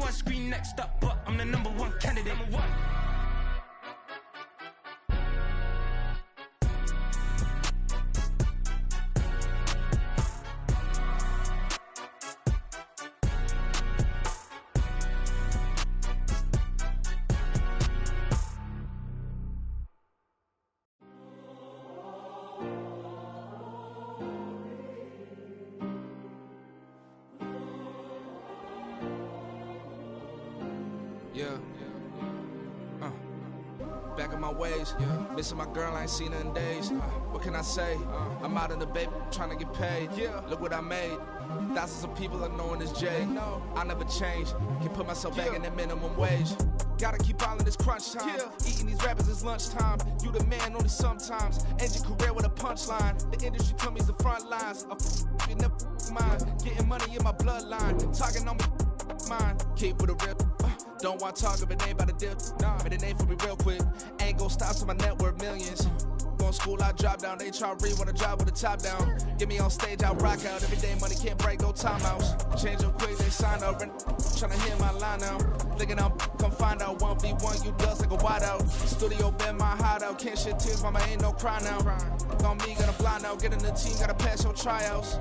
Everyone scream next up, but I'm the number one candidate. Number one. Back in my ways, missing my girl, I ain't seen her in days. What can I say? I'm out in the baby, trying to get paid. Look what I made. Thousands of people are knowing this J. I never change, can put myself back in the minimum wage. Gotta keep all in this crunch time. Eating these rappers is lunchtime. You the man only sometimes. End your career with a punchline. The industry told me it's the front lines. You never mind. Getting money in my bloodline. Talking on me, mine. Keep with a real. Don't want to talk if it ain't about the dip. But it ain't for me real quick. Ain't gon' stop till my net worth millions. Going school, I drop down. They try to read when I drop with the top down. Get me on stage, I rock out. Every day money can't break, no timeouts. Change up quick, they sign up. Tryna hear my line now. Thinking I'm come find out 1v1, you dust like a wideout. Studio been my hideout. Can't shed tears, mama ain't no cry now. On me, gotta fly now. Get in the team, gotta pass your tryouts.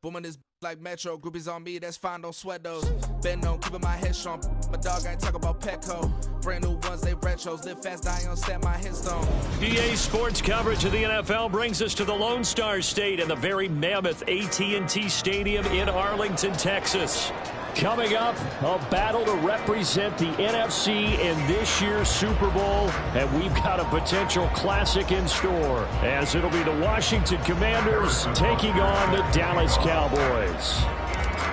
Booming this like Metro, groupies on me, that's fine, don't sweat those. Been on, keeping my head strong. My dog ain't talk about Petco. Brand new ones, they retros. Live fast, I ain't stand my headstone. EA Sports coverage of the NFL brings us to the Lone Star State and the very mammoth AT&T Stadium in Arlington, Texas. Coming up, a battle to represent the NFC in this year's Super Bowl, and we've got a potential classic in store, as it'll be the Washington Commanders taking on the Dallas Cowboys.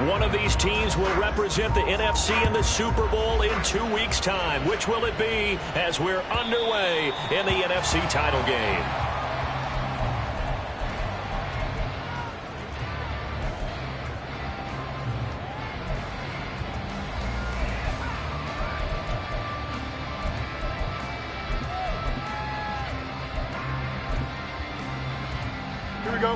One of these teams will represent the NFC in the Super Bowl in 2 weeks' time. Which will it be as we're underway in the NFC title game? Here we go.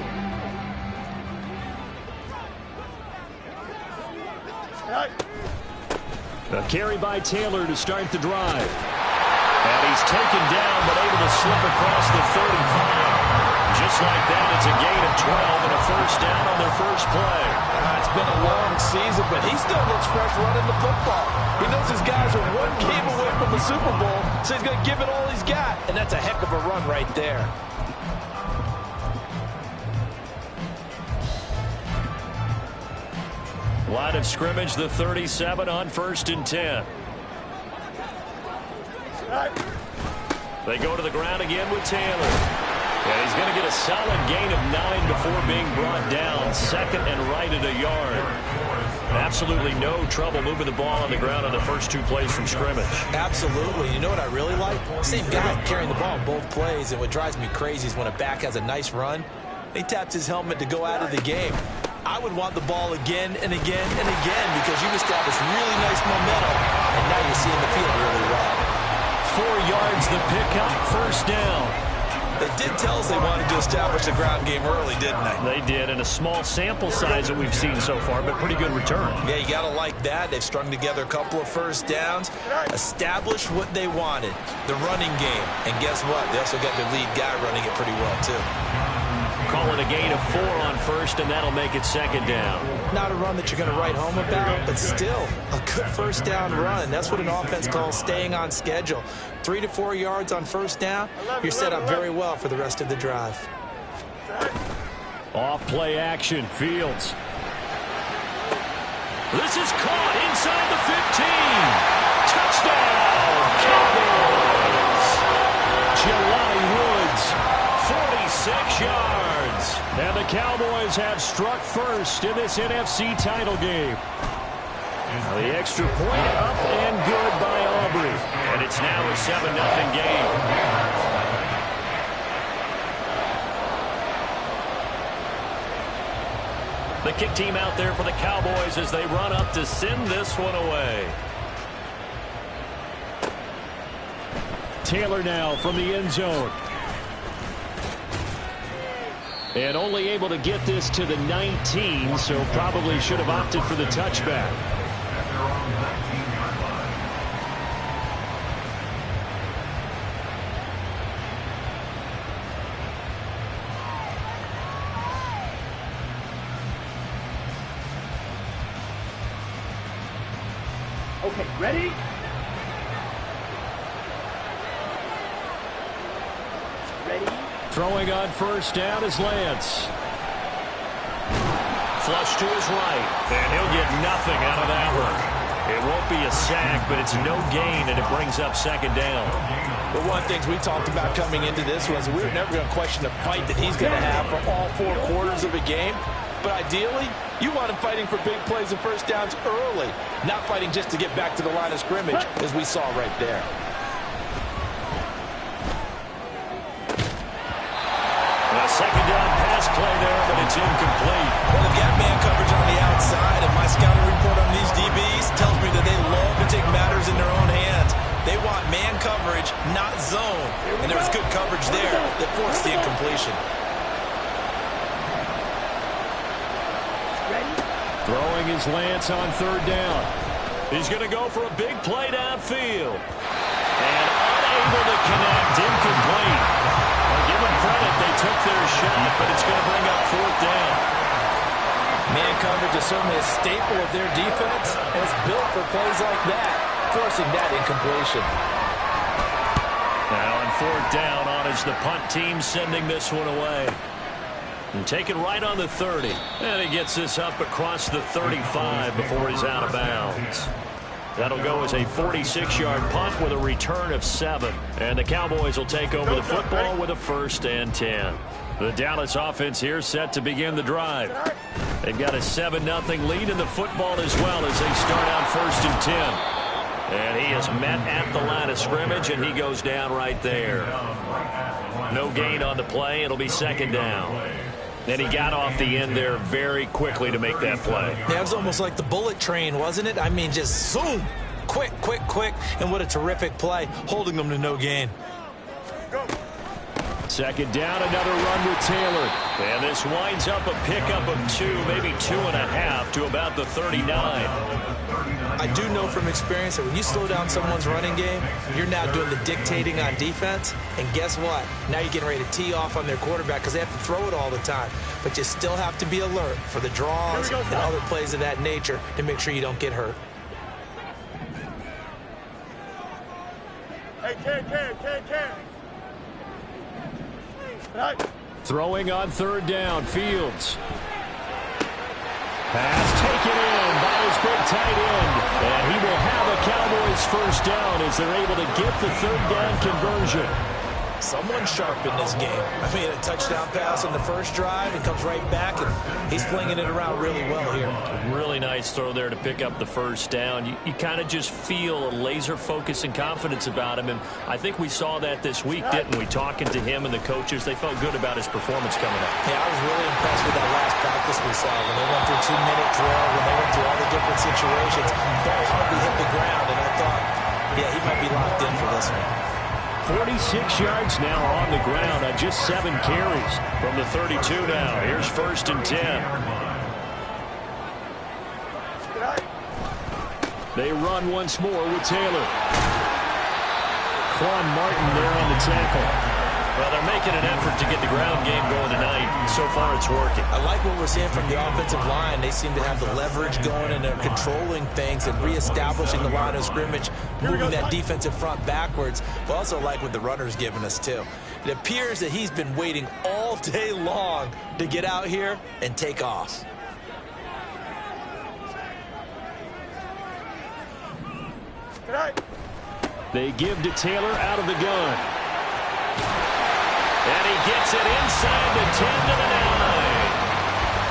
A carry by Taylor to start the drive. And he's taken down, but able to slip across the 35. Just like that, it's a gain of 12 and a first down on their first play. It's been a long season, but he still looks fresh running the football. He knows his guys are one game away from the Super Bowl, so he's going to give it all he's got. And that's a heck of a run right there. Line of scrimmage, the 37 on 1st and 10. They go to the ground again with Taylor. And he's going to get a solid gain of 9 before being brought down. Second and right at a yard. Absolutely no trouble moving the ball on the ground on the first 2 plays from scrimmage. Absolutely. You know what I really like? Same guy carrying the ball both plays. And what drives me crazy is when a back has a nice run, he taps his helmet to go out of the game. I would want the ball again and again and again because you've established really nice momentum, and now you're seeing the field really well. 4 yards the pickup, first down. They did tell us they wanted to establish a ground game early, didn't they? They did, and a small sample size that we've seen so far, but pretty good return. Yeah, you got to like that. They've strung together a couple of first downs, established what they wanted, the running game. And guess what? They also got their lead guy running it pretty well, too. Calling a gain of 4 on first, and that'll make it second down. Not a run that you're going to write home about, but still a good first down run. That's what an offense calls staying on schedule. 3 to 4 yards on first down, you're set up very well for the rest of the drive. Off play action, Fields. This is caught inside the 15. Touchdown, Cowboys. Jelani Woods, 46 yards. And the Cowboys have struck first in this NFC title game. The extra point up and good by Aubrey. And it's now a 7-0 game. The kick team out there for the Cowboys as they run up to send this one away. Taylor now from the end zone. And only able to get this to the 19, so probably should have opted for the touchback. Okay, ready? Throwing on first down is Lance. Flush to his right, and he'll get nothing out of that one. It won't be a sack, but it's no gain, and it brings up second down. The one thing we talked about coming into this was we were never going to question the fight that he's going to have for all 4 quarters of a game. But ideally, you want him fighting for big plays and first downs early, not fighting just to get back to the line of scrimmage, as we saw right there. A second down pass play there, but it's incomplete. Well, they've got man coverage on the outside, and my scouting report on these DBs tells me that they love to take matters in their own hands. They want man coverage, not zone. And there was good coverage there that forced the incompletion. Throwing his Lance on third down. He's going to go for a big play downfield. And unable to connect, incomplete. I'll give them credit, they took their shot, but it's going to bring up fourth down. Man coverage is certainly a staple of their defense, and it's built for plays like that, forcing that incompletion. Now on fourth down, on is the punt team sending this one away. And taken right on the 30. And he gets this up across the 35 before he's out of bounds. That'll go as a 46-yard punt with a return of 7. And the Cowboys will take over the football with a 1st and 10. The Dallas offense here set to begin the drive. They've got a 7-0 lead in the football as well as they start out 1st and 10. And he is met at the line of scrimmage, and he goes down right there. No gain on the play. It'll be second down. And he got off the end there very quickly to make that play. Yeah, it was almost like the bullet train, wasn't it? I mean, just zoom. Quick, quick, quick. And what a terrific play, holding them to no gain. Second down, another run with Taylor. And this winds up a pickup of 2, maybe 2.5 to about the 39. I do know from experience that when you slow down someone's running game, you're now doing the dictating on defense. And guess what? Now you're getting ready to tee off on their quarterback because they have to throw it all the time. But you still have to be alert for the draws and other plays of that nature to make sure you don't get hurt. Hey, Ken. Throwing on third down, Fields. Pass taken in by his big tight end. And he will have a Cowboys first down as they're able to get the third down conversion. Someone sharp in this game. I mean, a touchdown pass on the first drive. He comes right back, and he's flinging it around really well here. Really nice throw there to pick up the first down. You kind of just feel a laser focus and confidence about him, and I think we saw that this week, didn't we? Talking to him and the coaches, they felt good about his performance coming up. Yeah, I was really impressed with that last practice we saw. When they went through 2-minute drill, when they went through all the different situations, ball hardly hit the ground, and I thought, yeah, he might be locked in for this one. 46 yards now on the ground on just 7 carries from the 32 now. Here's 1st and 10. They run once more with Taylor. Quan Martin there on the tackle. Well, they're making an effort to get the ground game going tonight. So far, it's working. I like what we're seeing from the offensive line. They seem to have the leverage going, and they're controlling things and reestablishing the line of scrimmage, moving that defensive front backwards. But also like what the runner's giving us, too. It appears that he's been waiting all day long to get out here and take off. They give to Taylor out of the gun. And he gets it inside the 10 to the 9.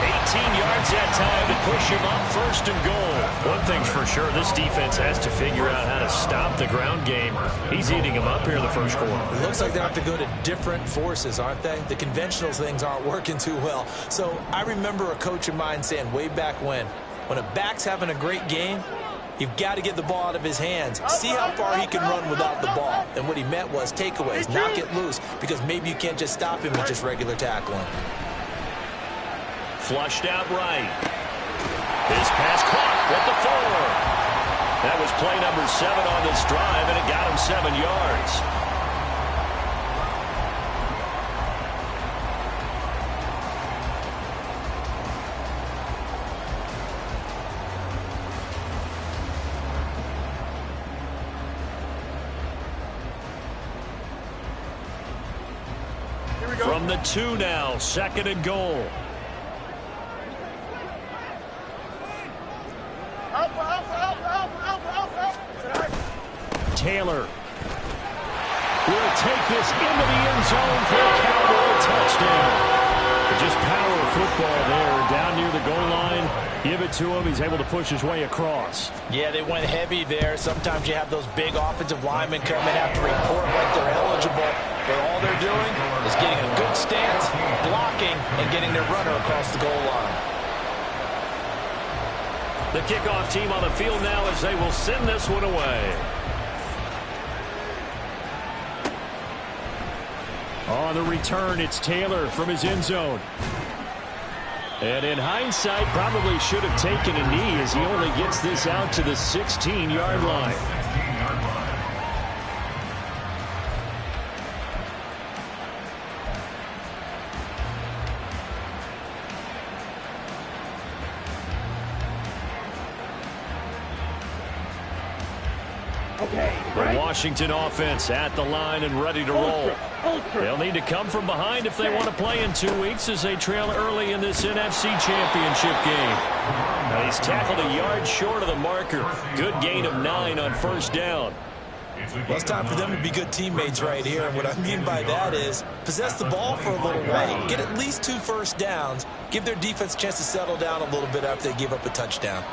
18 yards that time to push him up 1st and goal. One thing's for sure, this defense has to figure out how to stop the ground game. He's eating him up here in the first quarter. It looks like they have to go to different forces, aren't they? The conventional things aren't working too well. So I remember a coach of mine saying way back when a back's having a great game, You've got to get the ball out of his hands. See how far he can run without the ball. And what he meant was takeaways, not get loose, because maybe you can't just stop him with just regular tackling. Flushed out right. His pass caught with the 4. That was play number 7 on this drive, and it got him 7 yards. From the 2 now, 2nd and goal. Taylor will take this into the end zone for a Cowboy touchdown. Just power football there down near the goal line. Give it to him. He's able to push his way across. Yeah, they went heavy there. Sometimes you have those big offensive linemen come in after report like they're eligible. But all they're doing is getting a good stance, blocking, and getting their runner across the goal line. The kickoff team on the field now as they will send this one away. On the return, it's Taylor from his end zone. And in hindsight, probably should have taken a knee as he only gets this out to the 16-yard line. The Washington offense at the line and ready to roll. They'll need to come from behind if they want to play in 2 weeks as they trail early in this NFC Championship game. Now he's tackled a yard short of the marker. Good gain of 9 on first down. Well, it's time for them to be good teammates right here. And what I mean by that is possess the ball for a little while. Get at least 2 first downs. Give their defense a chance to settle down a little bit after they give up a touchdown.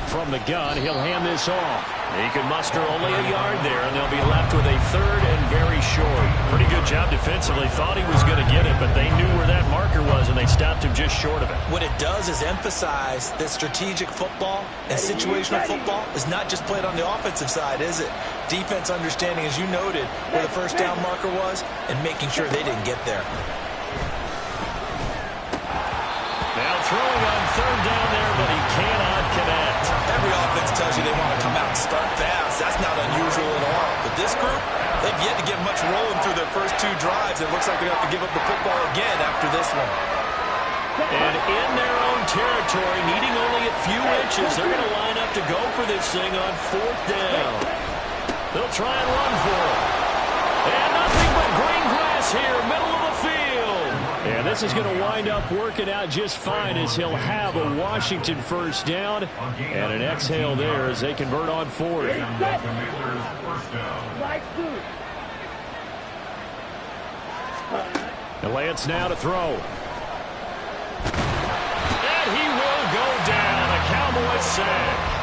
From the gun, he'll hand this off. He can muster only a yard there, and they'll be left with a 3rd and very short. Pretty good job defensively. Thought he was going to get it, but they knew where that marker was, and they stopped him just short of it. What it does is emphasize that strategic football and situational football is not just played on the offensive side, is it? Defense understanding, as you noted, where the first down marker was and making sure they didn't get there. Now throwing on 3rd down there, but he cannot connect. Every offense tells you they want to come out and start fast. That's not unusual at all. But this group, they've yet to get much rolling through their first 2 drives. It looks like they're going to have to give up the football again after this one. And in their own territory, needing only a few inches, they're going to line up to go for this thing on 4th down. They'll try and run for it. And nothing but green grass here, middle of the field. And this is going to wind up working out just fine as he'll have a Washington first down and an exhale there as they convert on 4th. And Lance now to throw. And he will go down. A Cowboys sack.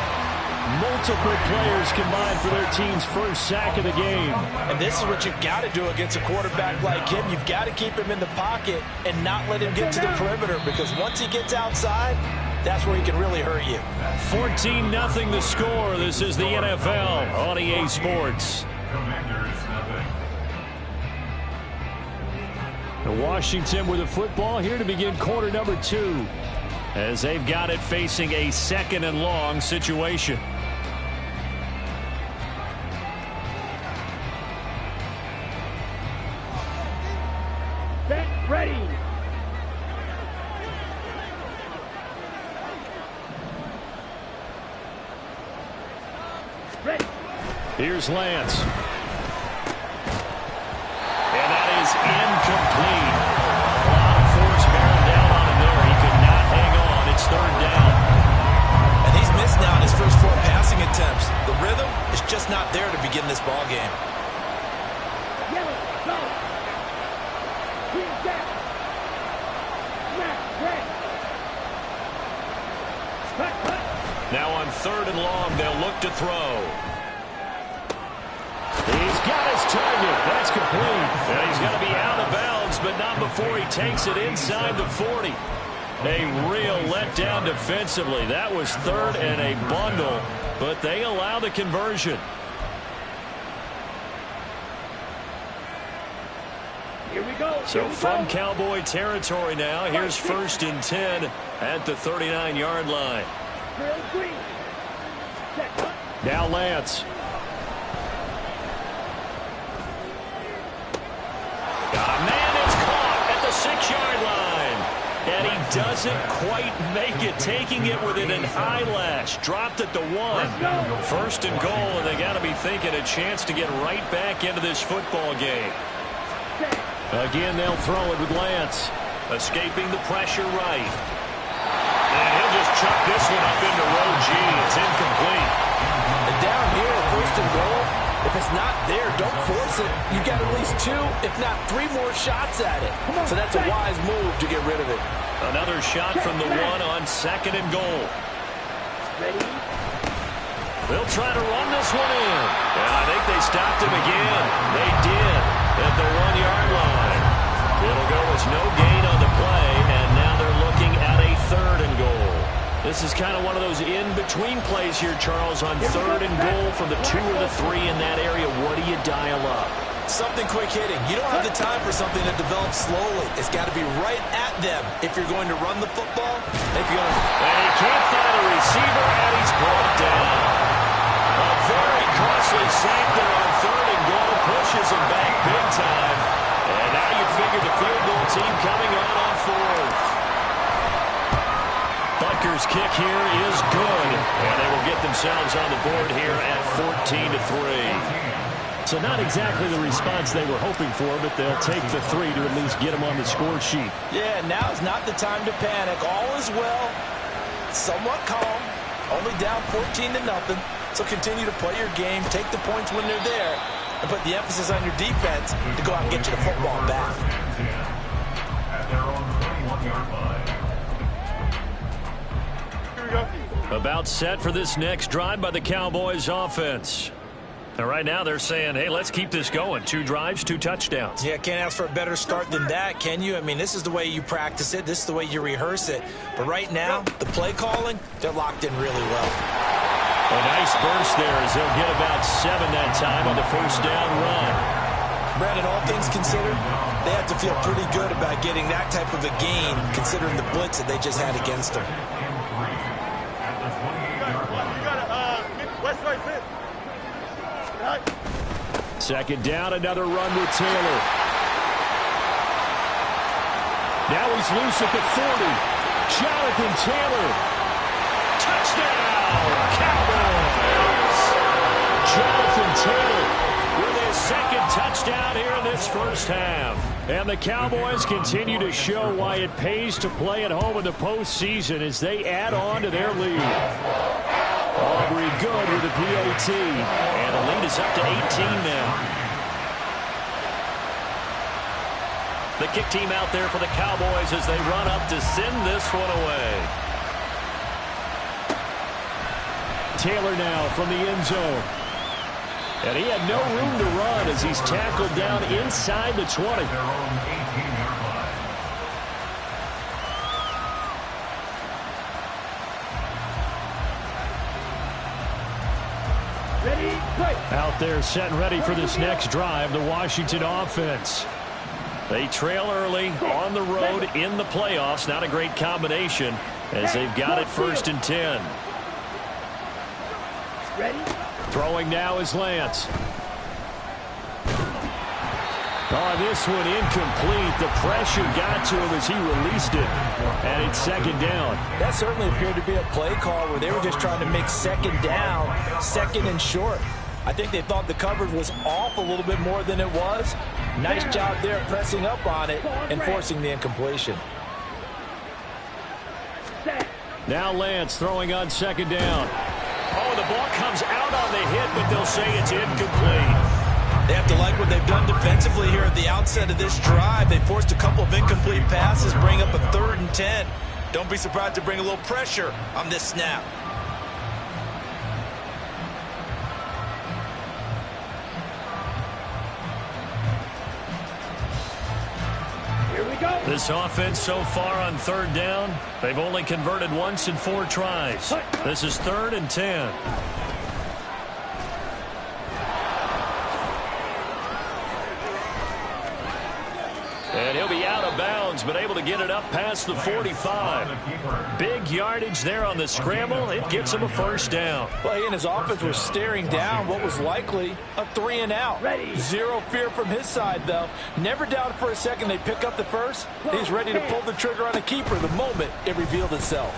Multiple players combined for their team's first sack of the game. And this is what you've got to do against a quarterback like him. You've got to keep him in the pocket and not let him get to the perimeter, because once he gets outside, that's where he can really hurt you. 14-0 the score. This is the NFL on EA Sports. Washington with the football here to begin quarter number 2 as they've got it facing a 2nd and long situation. Ready. Here's Lance. And that is incomplete. A lot of force bearing down on him there. He could not hang on. It's 3rd down. And he's missed now in his first 4 passing attempts. The rhythm is just not there to begin this ball game. Yellow, go. Green down. Snap, red. Now on 3rd and long, they'll look to throw. He's got his target. That's complete. And he's going to be out of bounds, but not before he takes it inside the 40. A real letdown defensively. That was third and a bundle, but they allow the conversion. Here we go. So from Cowboy territory now, here's 1st and 10 at the 39-yard line. Now Lance. Man, it's caught at the 6-yard line. And he doesn't quite make it, taking it within an eyelash. Dropped at the 1. 1st and goal, and they got to be thinking a chance to get right back into this football game. Again, they'll throw it with Lance. Escaping the pressure right. And he'll just chuck this one up into row G. It's incomplete. And down here, 1st and goal, if it's not there, don't force it. You got at least 2, if not 3 more shots at it. So that's a wise move to get rid of it. Another shot from the 1 on 2nd and goal. They'll try to run this one in. And I think they stopped him again. They did at the 1-yard line. It'll go as no gain on the play, and now they're looking at a 3rd and goal. This is kind of one of those in-between plays here, Charles, on 3rd and goal from the 2 or the 3 in that area. What do you dial up? Something quick hitting. You don't have the time for something that develops slowly. It's got to be right at them if you're going to run the football. And he can't find a receiver, and he's brought down. A very costly sack there on 3rd and goal. Pushes him back big time. And now you figure the field goal team coming on 4th. Butker's kick here is good, and they will get themselves on the board here at 14-3. So not exactly the response they were hoping for, but they'll take the 3 to at least get them on the score sheet. Yeah, now's not the time to panic. All is well, somewhat calm, only down 14-0. So continue to play your game, take the points when they're there, and put the emphasis on your defense to go out and get you the football back. About set for this next drive by the Cowboys offense. And right now they're saying, hey, let's keep this going. 2 drives, 2 touchdowns. Yeah, can't ask for a better start than that, can you? I mean, this is the way you practice it. This is the way you rehearse it. But right now, the play calling, they're locked in really well. A nice burst there as they'll get about 7 that time on the 1st down run. Brandon, all things considered, they have to feel pretty good about getting that type of a gain, considering the blitz that they just had against them. Second down, another run with Taylor. Now he's loose at the 40. Jonathan Taylor. Touchdown, Cowboys! Jonathan Taylor with his 2nd touchdown here in this 1st half. And the Cowboys continue to show why it pays to play at home in the postseason as they add on to their lead. Aubrey good with the PAT. And the lead is up to 18 now. The kick team out there for the Cowboys as they run up to send this one away. Taylor now from the end zone. And he had no room to run as he's tackled down inside the 20. Out there set and ready for this next drive, the Washington offense. They trail early on the road in the playoffs. Not a great combination as they've got it 1st and 10. Throwing now is Lance. Oh, this one incomplete. The pressure got to him as he released it. And it's 2nd down. That certainly appeared to be a play call where they were just trying to make 2nd down, 2nd and short. I think they thought the coverage was off a little bit more than it was. Nice job there pressing up on it and forcing the incompletion. Now Lance throwing on 2nd down. Oh, the ball comes out on the hit, but they'll say it's incomplete. They have to like what they've done defensively here at the outset of this drive. They forced a couple of incomplete passes, bring up a 3rd and 10. Don't be surprised to bring a little pressure on this snap. This offense so far on third down, they've only converted once in 4 tries. This is 3rd and 10. And he'll be out of bounds, but able to get it up past the 45. Big yardage there on the scramble. It gets him a first down. Well, he and his offense were staring down what was likely a 3 and out. Zero fear from his side, though. Never doubted for a second they pick up the first. He's ready to pull the trigger on a keeper the moment it revealed itself.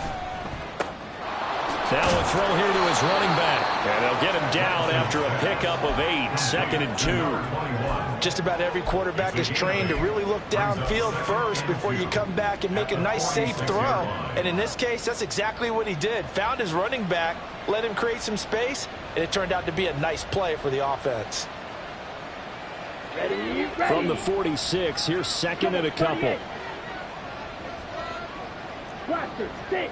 Now a throw here to his running back. And they'll get him down after a pickup of 8. 2nd and 2. Just about every quarterback is trained to really look downfield first before you come back and make a nice, safe throw. And in this case, that's exactly what he did. Found his running back, let him create some space, and it turned out to be a nice play for the offense. Ready. From the 46, here's 2nd and a couple. Roster, 6.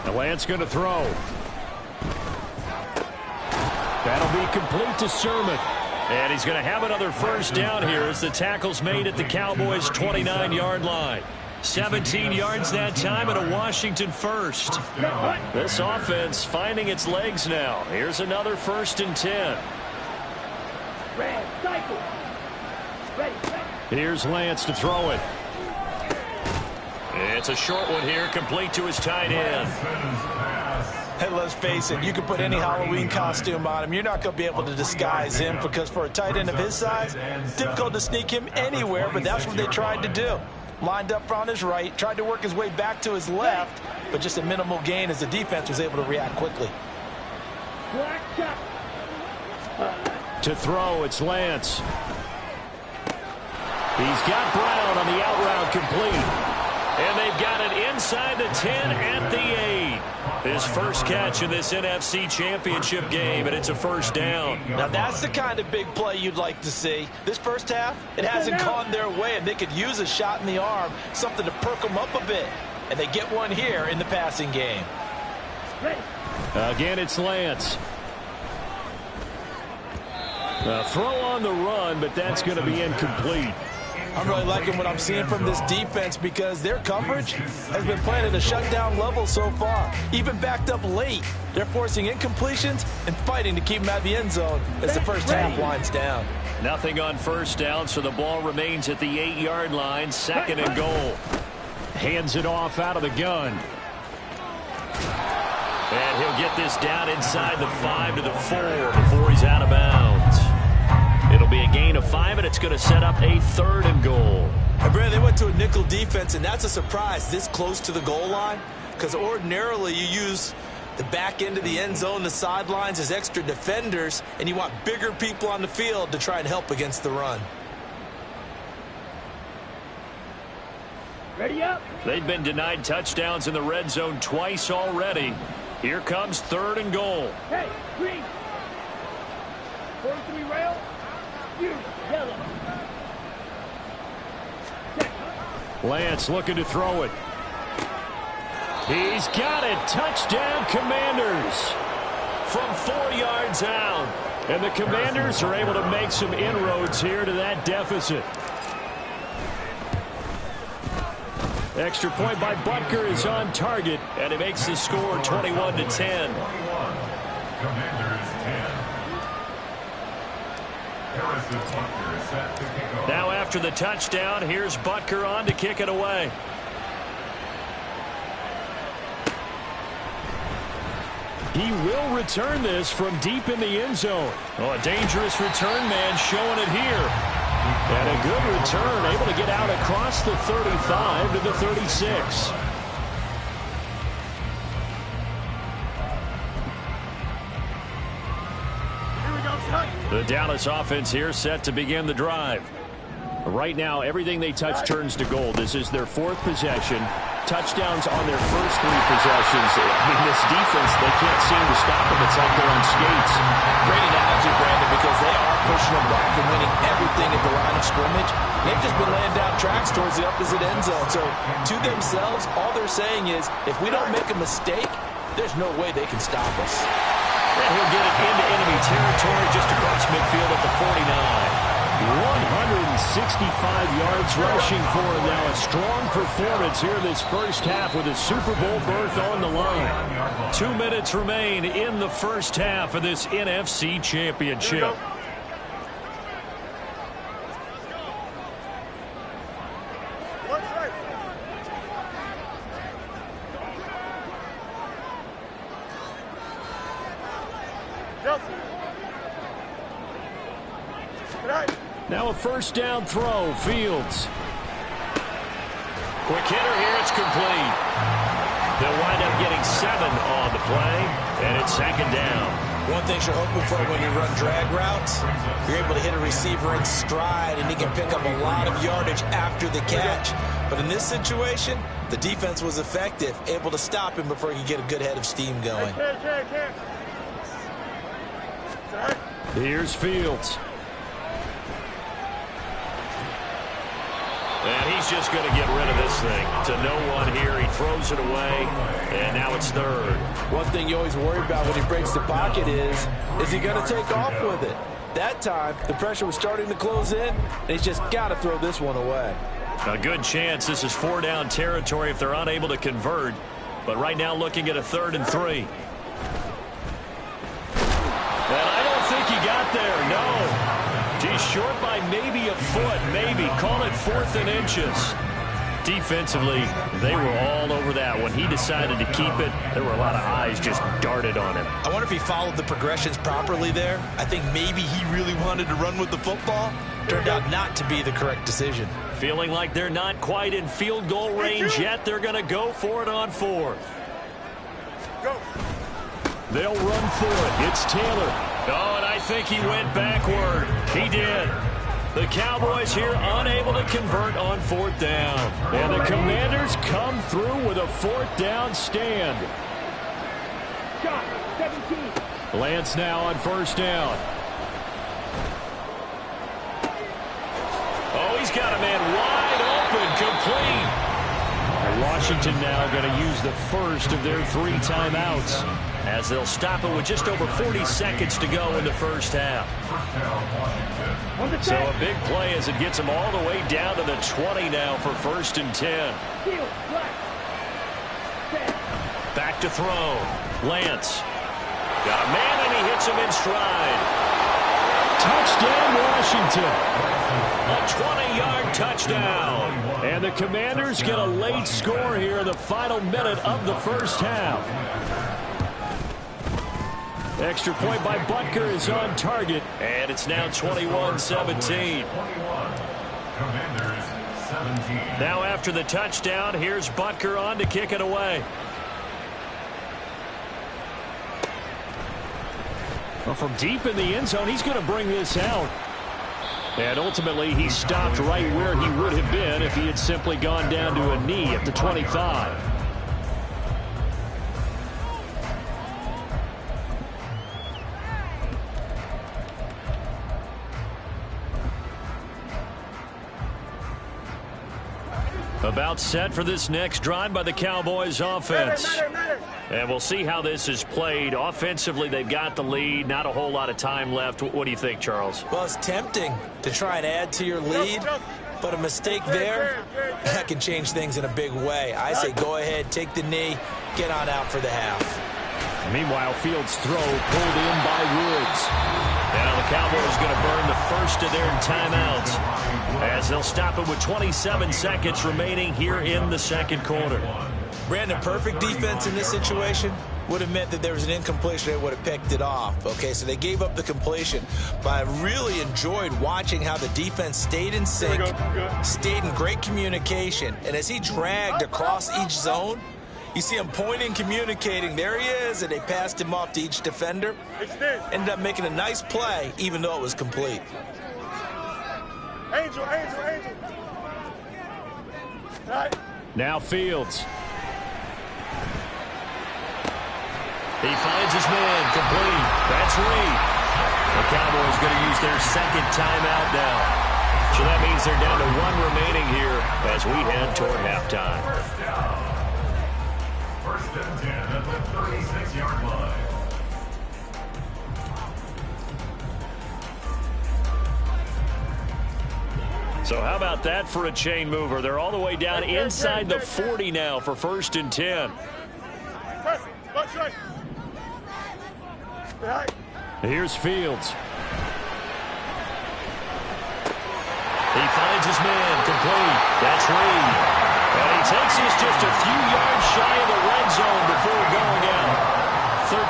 The Lance going to throw. That'll be complete to Sermon. And he's going to have another first down here as the tackle's made at the Cowboys' 29-yard line. 17 yards that time and a Washington first. This offense finding its legs now. Here's another 1st and 10. Red, cycle. Ready. Here's Lance to throw it. It's a short one here, complete to his tight end. Hey, let's face it, you can put any Halloween costume on him. You're not going to be able to disguise him because for a tight end of his size, difficult to sneak him anywhere, but that's what they tried to do. Lined up on his right, tried to work his way back to his left, but just a minimal gain as the defense was able to react quickly. Black shot. To throw, it's Lance. He's got Brown on the out route complete. And they've got it inside the 10 at the 8. His first catch in this NFC Championship game, and it's a first down. Now that's the kind of big play you'd like to see. This first half, it hasn't gone their way, and they could use a shot in the arm, something to perk them up a bit. And they get one here in the passing game. Again, it's Lance. A throw on the run, but that's going to be incomplete. I'm really liking what I'm seeing from this defense because their coverage has been playing at a shutdown level so far. Even backed up late, they're forcing incompletions and fighting to keep them out of the end zone as the first half winds down. Nothing on first down, so the ball remains at the 8-yard line, 2nd and goal. Hands it off out of the gun. And he'll get this down inside the 5 to the 4 before he's out of bounds. It'll be a gain of 5, and it's going to set up a 3rd and goal. And Brad, they went to a nickel defense, and that's a surprise this close to the goal line because ordinarily you use the back end of the end zone, the sidelines as extra defenders, and you want bigger people on the field to try and help against the run. Ready up. They've been denied touchdowns in the red zone twice already. Here comes 3rd and goal. Hey, green. 43 rail. You, yellow. Lance looking to throw it. He's got it. Touchdown, Commanders. From 4 yards out. And the Commanders are able to make some inroads here to that deficit. Extra point by Butker is on target, and it makes the score 21-10. Now after the touchdown, here's Butker on to kick it away. He will return this from deep in the end zone. Oh, a dangerous return man showing it here. And a good return, able to get out across the 35 to the 36. The Dallas offense here set to begin the drive. Right now, everything they touch turns to gold. This is their 4th possession. Touchdowns on their first 3 possessions. I mean, this defense, they can't seem to stop them. It's like they're on skates. Great analogy, Brandon, because they are pushing them back and winning everything at the line of scrimmage. They've just been laying down tracks towards the opposite end zone. So, to themselves, all they're saying is, if we don't make a mistake, there's no way they can stop us. And he'll get it into enemy territory just across midfield at the 49. 165 yards rushing for him now. A strong performance here this first half with a Super Bowl berth on the line. 2 minutes remain in the first half of this NFC Championship. Now a first down throw. Fields. Quick hitter here. It's complete. They'll wind up getting 7 on the play, and it's second down. One thing you're hoping for when you run drag routes, you're able to hit a receiver in stride, and he can pick up a lot of yardage after the catch. But in this situation, the defense was effective, able to stop him before he could get a good head of steam going. Here's Fields. And he's just going to get rid of this thing to no one here. He throws it away, and now it's third. One thing you always worry about when he breaks the pocket is he going to take off with it? That time, the pressure was starting to close in, and he's just got to throw this one away. A good chance this is 4-down territory if they're unable to convert. But right now looking at a 3rd and 3. And I don't think he got there, no. He's short by maybe a foot, maybe. Call it 4th and inches. Defensively, they were all over that. When he decided to keep it, there were a lot of eyes just darted on him. I wonder if he followed the progressions properly there. I think maybe he really wanted to run with the football. Turned out not to be the correct decision. Feeling like they're not quite in field goal range yet. They're going to go for it on 4th. Go. They'll run for it. It's Taylor. Oh, and I think he went backward. He did. The Cowboys here unable to convert on 4th down. And the Commanders come through with a 4th down stand. Shot, 17. Lance now on 1st down. Oh, he's got a man wide open, complete. And Washington now going to use the first of their 3 timeouts, as they'll stop it with just over 40 seconds to go in the first half. So a big play as it gets them all the way down to the 20 now for 1st and 10. Back to throw. Lance. Got a man, and he hits him in stride. Touchdown, Washington. A 20-yard touchdown. And the Commanders get a late score here in the final minute of the first half. Extra point by Butker is on target, and it's now 21-17. Now after the touchdown, here's Butker on to kick it away. Well, from deep in the end zone, he's going to bring this out. And ultimately, he stopped right where he would have been if he had simply gone down to a knee at the 25. About set for this next drive by the Cowboys offense. And we'll see how this is played. Offensively, they've got the lead. Not a whole lot of time left. What do you think, Charles? Well, it's tempting to try and add to your lead, but a mistake there, that can change things in a big way. I say go ahead, take the knee, get on out for the half. Meanwhile, Fields' throw pulled in by Woods. Now the Cowboys going to burn the first of their timeouts, as they'll stop it with 27 seconds remaining here in the second quarter. Brandon, perfect defense in this situation would have meant that there was an incompletion. They would have picked it off. Okay, so they gave up the completion. But I really enjoyed watching how the defense stayed in sync, stayed in great communication. And as he dragged across each zone, you see him pointing, communicating. There he is, and they passed him off to each defender. Ended up making a nice play, even though it was complete. Angel. Right. Now Fields. He finds his man, complete. That's Reed. The Cowboys going to use their second timeout now. So that means they're down to 1 remaining here as we head toward halftime. First and 10 at the 36-yard line. So how about that for a chain mover? They're all the way down inside the 40 now for 1st and 10. Here's Fields. He finds his man, complete. That's Reed. And he takes us just a few yards shy of the red zone before going out.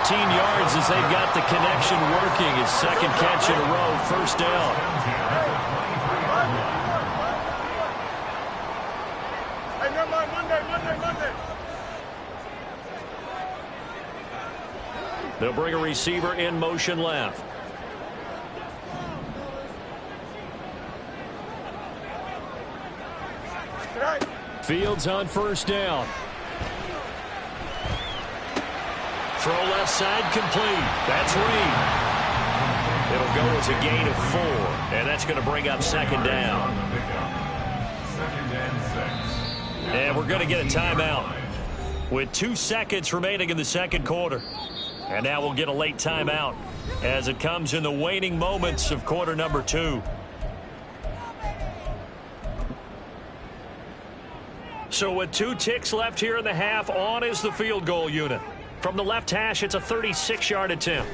13 yards as they've got the connection working. His second catch in a row, 1st down. Hey, never mind, Monday. They'll bring a receiver in motion left. Fields on 1st down. Throw left side complete. That's Reed. It'll go as a gain of 4. And that's going to bring up 2nd down. 2nd and 6. And we're going to get a timeout with 2 seconds remaining in the 2nd quarter. And now we'll get a late timeout as it comes in the waning moments of quarter number 2. So with 2 ticks left here in the half, on is the field goal unit. From the left hash, it's a 36-yard attempt.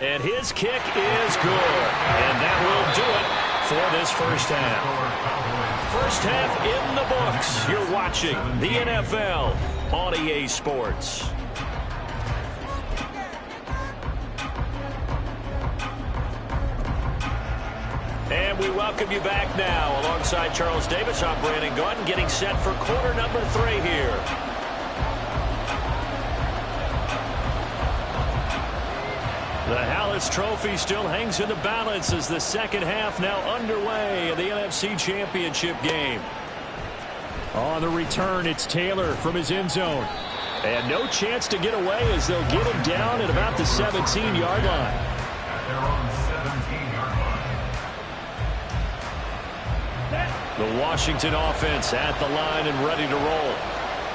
And his kick is good. And that will do it for this 1st half. 1st half in the books. You're watching the NFL on EA Sports. And we welcome you back now. Alongside Charles Davis, I'm Brandon Gaudin, getting set for quarter number 3 here. The Hallis Trophy still hangs in the balance as the 2nd half now underway in the NFC Championship game. On the return, it's Taylor from his end zone. And no chance to get away as they'll get him down at about the 17-yard line. They're on 17-yard line. The Washington offense at the line and ready to roll.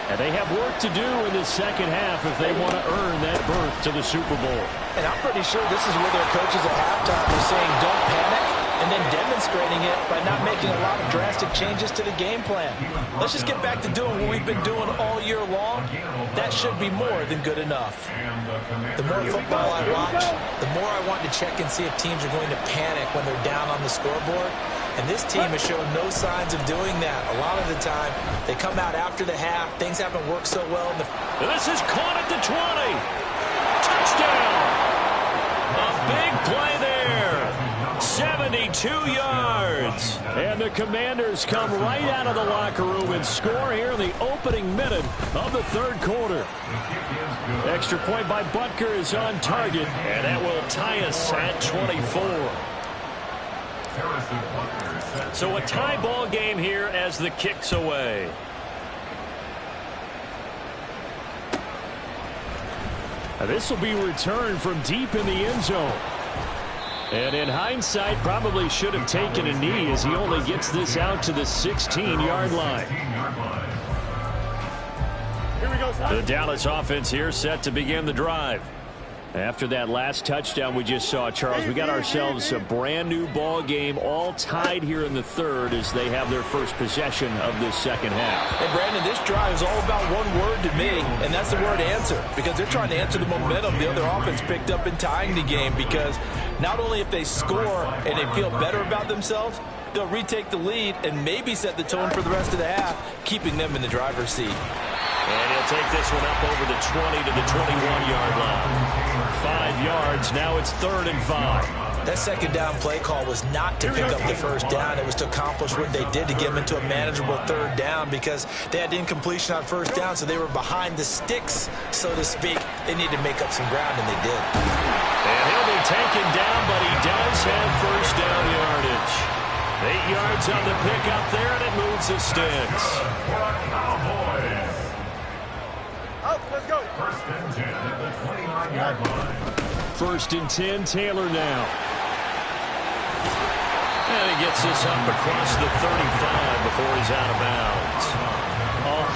And they have work to do in the 2nd half if they want to earn that berth to the Super Bowl. And I'm pretty sure this is where their coaches at halftime are saying don't panic, and then demonstrating it by not making a lot of drastic changes to the game plan. Let's just get back to doing what we've been doing all year long. That should be more than good enough. The more football I watch, the more I want to check and see if teams are going to panic when they're down on the scoreboard. And this team has shown no signs of doing that. A lot of the time, they come out after the half. Things haven't worked so well. This is caught at the 20. Touchdown. A big play there. 72 yards. And the Commanders come right out of the locker room and score here in the opening minute of the 3rd quarter. Extra point by Butker is on target, and that will tie us at 24. So a tie ball game here as the kick's away. This will be returned from deep in the end zone. And in hindsight, probably should have taken a knee as he only gets this out to the 16-yard line. Here we go, The Dallas offense here set to begin the drive. After that last touchdown we just saw, Charles, we got ourselves a brand new ball game, all tied here in the 3rd as they have their first possession of this 2nd half. Hey, Brandon, this drive is all about one word to me, and that's the word answer, because they're trying to answer the momentum the other offense picked up in tying the game, because not only if they score and they feel better about themselves, they'll retake the lead and maybe set the tone for the rest of the half, keeping them in the driver's seat. And he'll take this one up over the 20 to the 21-yard line. 5 yards. Now it's 3rd and 5. That 2nd down play call was not to pick up the 1st down. It was to accomplish what they did to get them into a manageable 3rd down because they had incompletion on 1st down, so they were behind the sticks, so to speak. They needed to make up some ground, and they did. And he'll be taken down, but he does have 1st down yardage. 8 yards on the pickup there, and it moves the sticks. Cowboys. Let's go. 1st and 10 at the 29-yard line. 1st and 10, Taylor now. And he gets this up across the 35 before he's out of bounds.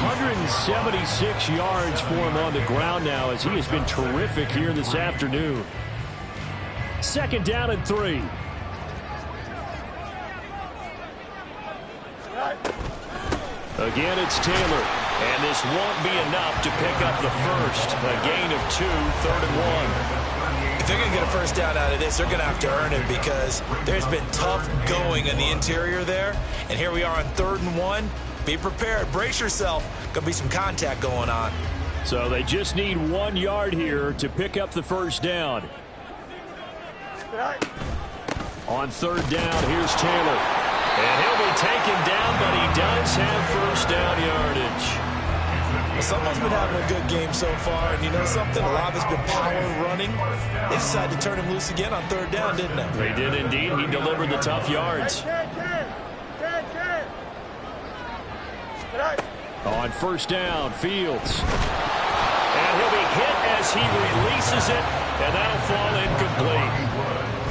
176 yards for him on the ground now as he has been terrific here this afternoon. 2nd down and 3. Again, it's Taylor. And this won't be enough to pick up the first. A gain of 2, 3rd and 1. If they're going to get a first down out of this, they're going to have to earn it because there's been tough going in the interior there. And here we are on 3rd and 1. Be prepared. Brace yourself. Going to be some contact going on. So they just need 1 yard here to pick up the first down. On 3rd down, here's Taylor. And he'll be taken down, but he does have first down yardage. Well, someone's been having a good game so far, and you know something? A lot of it's been power running. They decided to turn him loose again on 3rd down, didn't they? They did indeed. He delivered the tough yards. On 1st down, Fields. And he'll be hit as he releases it, and that'll fall incomplete.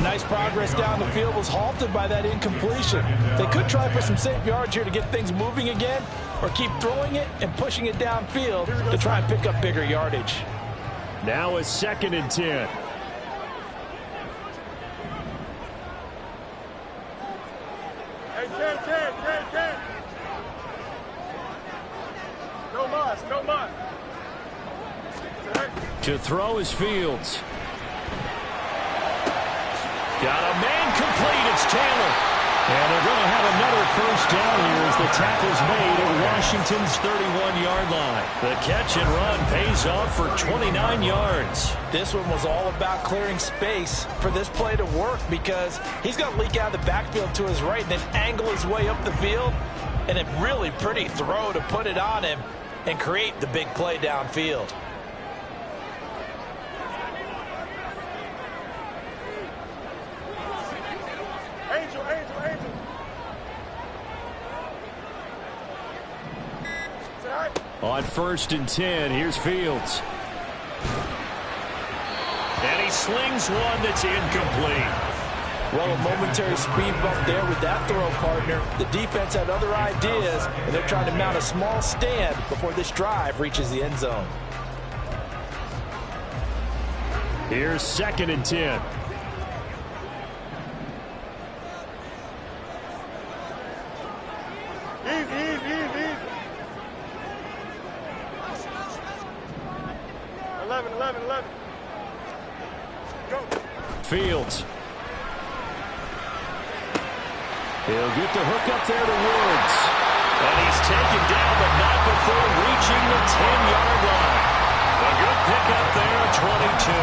Nice progress down the field, was halted by that incompletion. They could try for some safe yards here to get things moving again, or keep throwing it and pushing it downfield to try and pick up bigger yardage. Now it's 2nd and 10. Hey, 10. No mas, no mas. To throw is Fields. Got a man complete. It's Taylor. And they're going to have another first down here as the tackle's made at Washington's 31-yard line. The catch and run pays off for 29 yards. This one was all about clearing space for this play to work because he's going to leak out of the backfield to his right and then angle his way up the field. And a really pretty throw to put it on him and create the big play downfield. Angel. On 1st and 10, here's Fields. And he slings one that's incomplete. Well, a momentary speed bump there with that throw, partner. The defense had other ideas, and they're trying to mount a small stand before this drive reaches the end zone. Here's 2nd and 10. Easy. 11. Go. Fields. He'll get the hook up there to Woods. And he's taken down, but not before reaching the 10-yard line. A good pickup there at 22.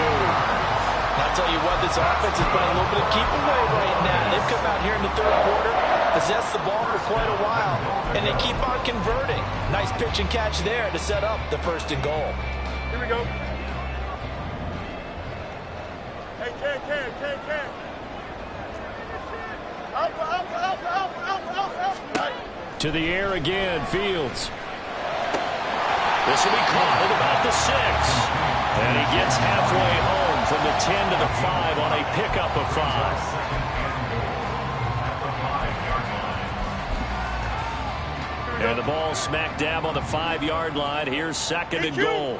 I'll tell you what, this offense is playing a little bit of keep away right now. They've come out here in the 3rd quarter, possessed the ball for quite a while, and they keep on converting. Nice pitch and catch there to set up the 1st and goal. Here we go. Hey, can. Alpha. To the air again, Fields. This will be caught at about the 6. And he gets halfway home from the 10 to the 5 on a pickup of 5. And the ball smack dab on the 5-yard line. Here's 2nd and goal.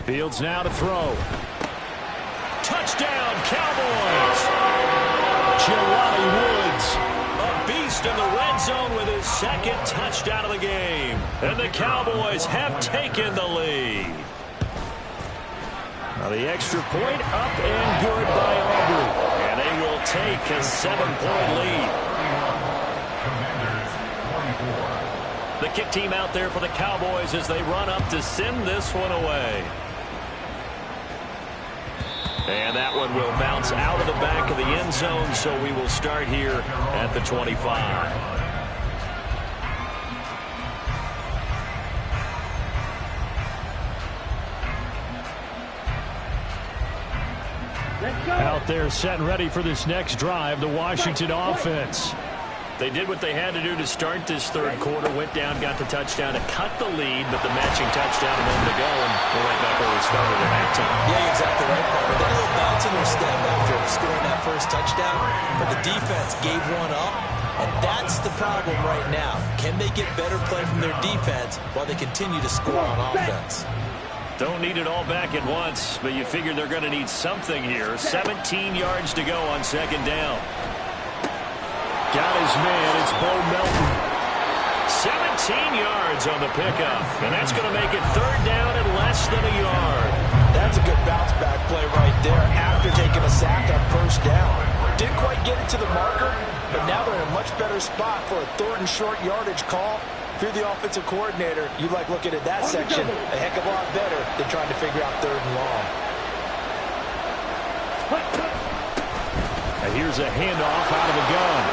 Fields now to throw. Touchdown, Cowboys! Jelani Woods, a beast in the red zone with his 2nd touchdown of the game. And the Cowboys have taken the lead. Now the extra point up and good by Aubrey. And they will take a 7-point lead. The kick team out there for the Cowboys as they run up to send this one away. And that one will bounce out of the back of the end zone, so we will start here at the 25. Out there set and ready for this next drive, the Washington offense. They did what they had to do to start this 3rd quarter, went down, got the touchdown to cut the lead, but the matching touchdown a moment ago, and we're right back where we started at halftime. Yeah, you're exactly right, partner. They had a little bounce in their step after scoring that first touchdown, but the defense gave one up, and that's the problem right now. Can they get better play from their defense while they continue to score on offense? Don't need it all back at once, but you figure they're going to need something here. 17 yards to go on 2nd down. Got his man. It's Bo Melton. 17 yards on the pickup. And that's going to make it third down and less than a yard. That's a good bounce-back play right there after taking a sack on first down. Didn't quite get it to the marker, but now they're in a much better spot for a third and short yardage call. Through the offensive coordinator, you like looking at that section a heck of a lot better than trying to figure out third and long. And here's a handoff out of the gun.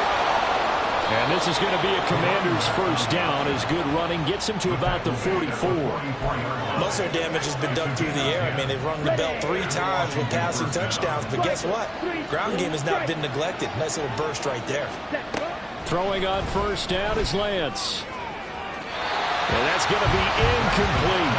And this is going to be a Commander's first down as good running gets him to about the 44. Most of their damage has been done through the air. I mean, they've rung the bell 3 times with passing touchdowns, but guess what? Ground game has not been neglected. Nice little burst right there. Throwing on first down is Lance. And that's going to be incomplete.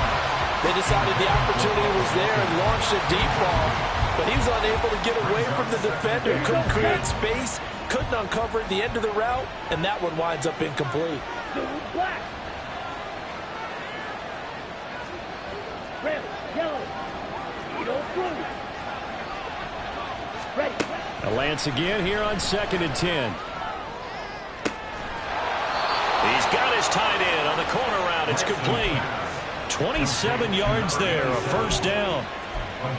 They decided the opportunity was there and launched a deep ball, but he was unable to get away from the defender. Couldn't create space, couldn't uncover the end of the route, and that one winds up incomplete. Lance again here on 2nd and 10. He's got his tight end on the corner route. It's complete. 27 yards there, a first down.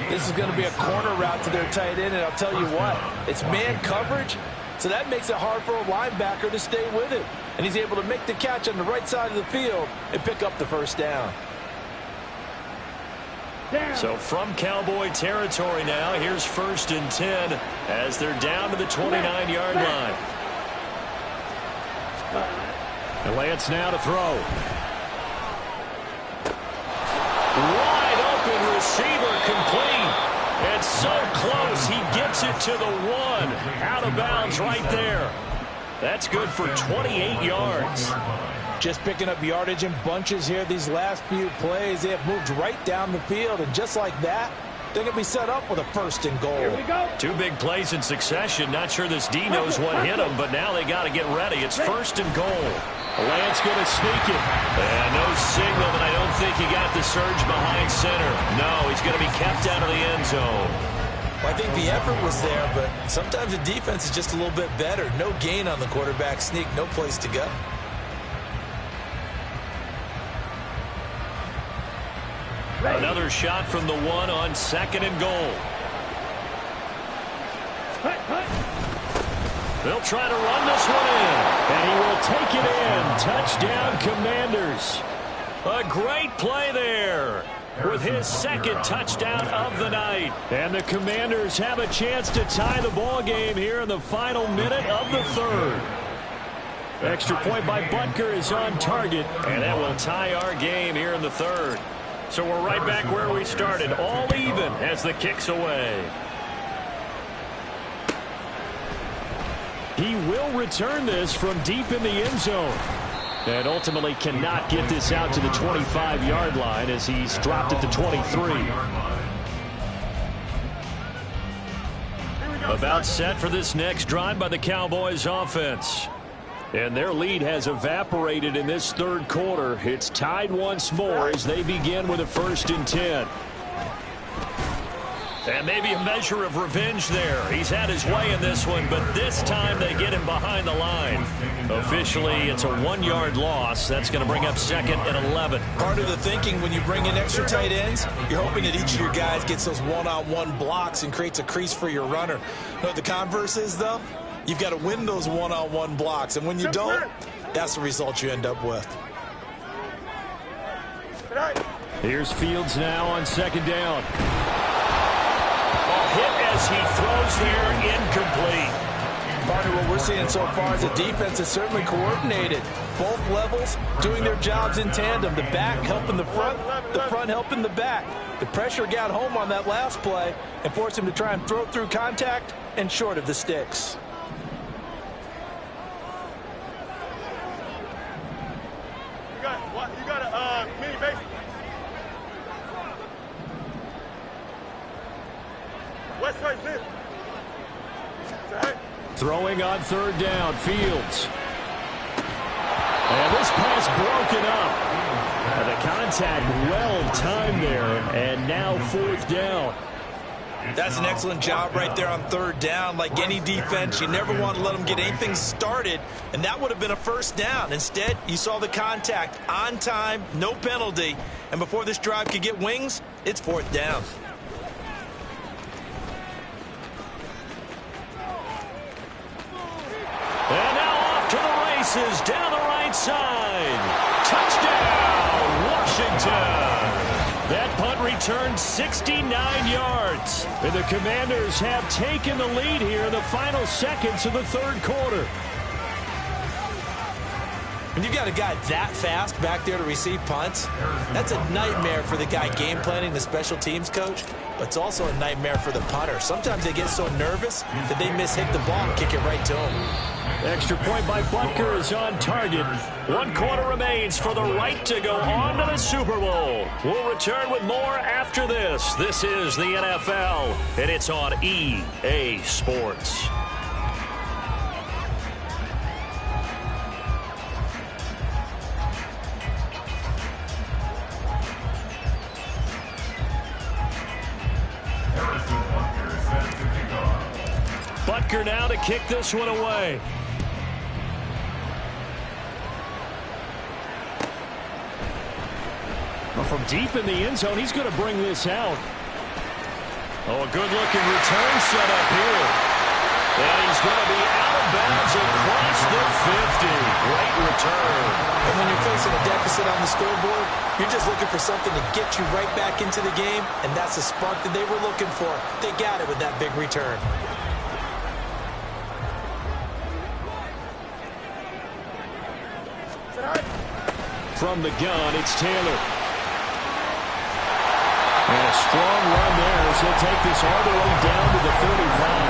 This is going to be a corner route to their tight end, and I'll tell you what, it's man coverage, so that makes it hard for a linebacker to stay with it. And he's able to make the catch on the right side of the field and pick up the first down. So from Cowboy territory now, here's 1st and 10 as they're down to the 29-yard line. And Lance now to throw. Wide open receiver complete. And so close, he gets it to the 1. Out of bounds right there. That's good for 28 yards. Just picking up yardage in bunches here these last few plays. They have moved right down the field, and just like that, they're going to be set up with a 1st and goal. Here we go. 2 big plays in succession. Not sure this D knows what hit him, but now they got to get ready. It's 1st and goal. Lance going to sneak it. And no signal, but I don't think he got the surge behind center. No, he's going to be kept out of the end zone. Well, I think the effort was there, but sometimes the defense is just a little bit better. No gain on the quarterback sneak, no place to go. Another shot from the 1 on 2nd and goal. They'll try to run this one in. And he will take it in. Touchdown, Commanders. A great play there with his 2nd touchdown of the night. And the Commanders have a chance to tie the ball game here in the final minute of the 3rd. Extra point by Butker is on target, and that will tie our game here in the 3rd. So we're right back where we started, all even as the kick's away. He will return this from deep in the end zone. And ultimately cannot get this out to the 25-yard line as he's dropped at the 23. About set for this next drive by the Cowboys offense. And their lead has evaporated in this 3rd quarter. It's tied once more as they begin with a 1st and 10. And maybe a measure of revenge there. He's had his way in this one, but this time they get him behind the line. Officially, it's a 1-yard loss. That's going to bring up 2nd and 11. Part of the thinking when you bring in extra tight ends, you're hoping that each of your guys gets those one-on-one blocks and creates a crease for your runner. You know what the converse is, though? You've got to win those one-on-one blocks, and when you don't, that's the result you end up with. Here's Fields now on 2nd down. A hit as he throws there, incomplete. Partner, what we're seeing so far is the defense is certainly coordinated. Both levels doing their jobs in tandem. The back helping the front helping the back. The pressure got home on that last play and forced him to try and throw through contact and short of the sticks. You got a mini base. West side zip. Throwing on 3rd down, Fields. And this pass broken up. And the contact well timed there, and now 4th down. That's an excellent job right there on third down. Like any defense, you never want to let them get anything started, and that would have been a first down. Instead, you saw the contact on time, no penalty, and before this drive could get wings, it's fourth down. And now off to the races, down the right side. Touchdown, Washington. That punt returned 69 yards. And the Commanders have taken the lead here in the final seconds of the third quarter. When you got a guy that fast back there to receive punts, that's a nightmare for the guy game planning, the special teams coach, but it's also a nightmare for the punter. Sometimes they get so nervous that they hit the ball and kick it right to him. Extra point by Butker is on target. 1 quarter remains for the right to go on to the Super Bowl. We'll return with more after this. This is the NFL, and it's on EA Sports. Butker now to kick this one away. From deep in the end zone, he's going to bring this out. Oh, a good-looking return set up here. And he's going to be out of bounds across the 50. Great return. And when you're facing a deficit on the scoreboard, you're just looking for something to get you right back into the game, and that's the spark that they were looking for. They got it with that big return. From the gun, it's Taylor. And a strong run there as he'll take this all the way down to the 35.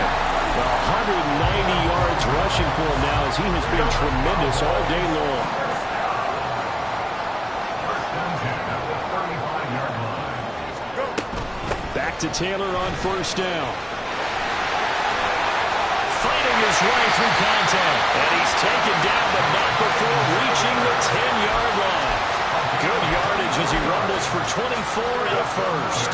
190 yards rushing for him now as he has been tremendous all day long. Back to Taylor on first down. Fighting his way through contact. And he's taken down, but not before reaching the 10-yard line. Good yardage as he rumbles for 24 and a first.